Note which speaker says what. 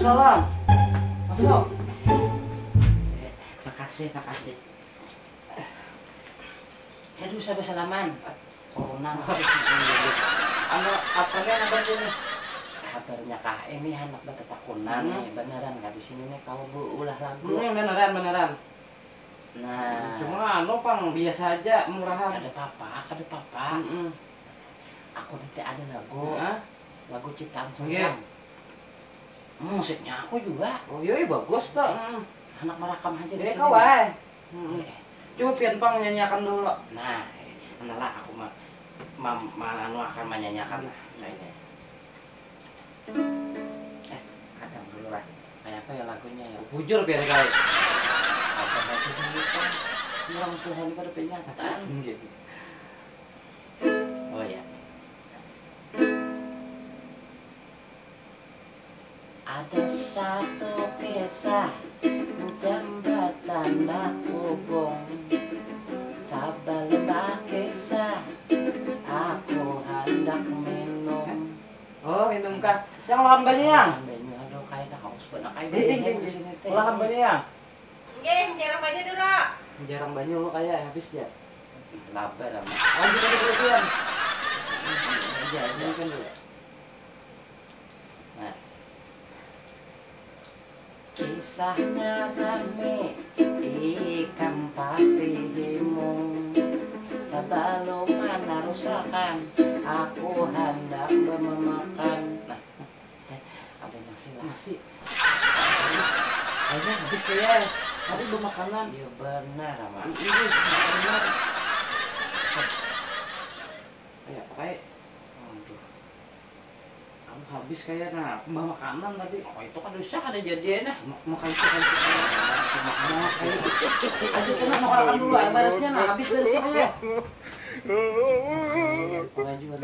Speaker 1: Waalaikumsalam. Masuk.
Speaker 2: Makasih. Saya dulu sampai salaman. Corona masih.
Speaker 1: Apa nih kabar ini?
Speaker 2: Kabarnya kah ini anak berketakunan nih, beneran nggak di sini nih kau ulah lagu.
Speaker 1: Beneran.
Speaker 2: Nah,
Speaker 1: Cuma pang biasa aja, murahan.
Speaker 2: ada papa. Aku nanti ada lagu ciptaan
Speaker 1: Iya.
Speaker 2: seorang. Musiknya aku juga.
Speaker 1: Oh iya bagus tuh.
Speaker 2: Anak merekam aja di
Speaker 1: Jadi
Speaker 2: sini.
Speaker 1: kau wae.
Speaker 2: Eh,
Speaker 1: Coba pian pang nyanyiakan dulu.
Speaker 2: Nah, lah aku akan menyanyikan nah ini. Kadang dulu lah. Kayak apa ya lagunya ya?
Speaker 1: Bujur pian kali.
Speaker 2: Apa lagi dulu kan? Orang Tuhan itu ada penyataan.
Speaker 1: Gitu.
Speaker 2: Oh ya. Ada satu kisah jembatan Bakubung, sabar lembah kisah, aku hendak minum.
Speaker 1: Oh, minum kah? Yang lawan banyak yang.
Speaker 2: Banyu aduh kayak haus banget kayak
Speaker 1: Ding.
Speaker 2: di sini teh.
Speaker 1: Lawan banyak yang.
Speaker 3: Jarang banyak dulu.
Speaker 1: Jarang banyak lo kayak habis ya.
Speaker 2: Labar sama.
Speaker 1: Oh, gitu pian.
Speaker 2: Aja ini kan dulu. Nah. Kisahnya rame, ikan pasti himung. Sebelum mana rusakan, aku hendak memakan. Nah, ada nasi lah.
Speaker 1: Nasi. Kayaknya habis kayak. Tadi belum makanan.
Speaker 2: Iya benar, Ama.
Speaker 1: Ini benar. Kayak pakai.
Speaker 2: Aduh.
Speaker 1: Kamu habis kayak aku bawa makanan tadi.
Speaker 2: Oh itu kan rusak ada jadinya.
Speaker 1: Makan itu kan
Speaker 2: Nasi makanan kayak
Speaker 1: aduh kena makan dulu air beresnya nah habis beresnya kayak.
Speaker 2: pengajuan.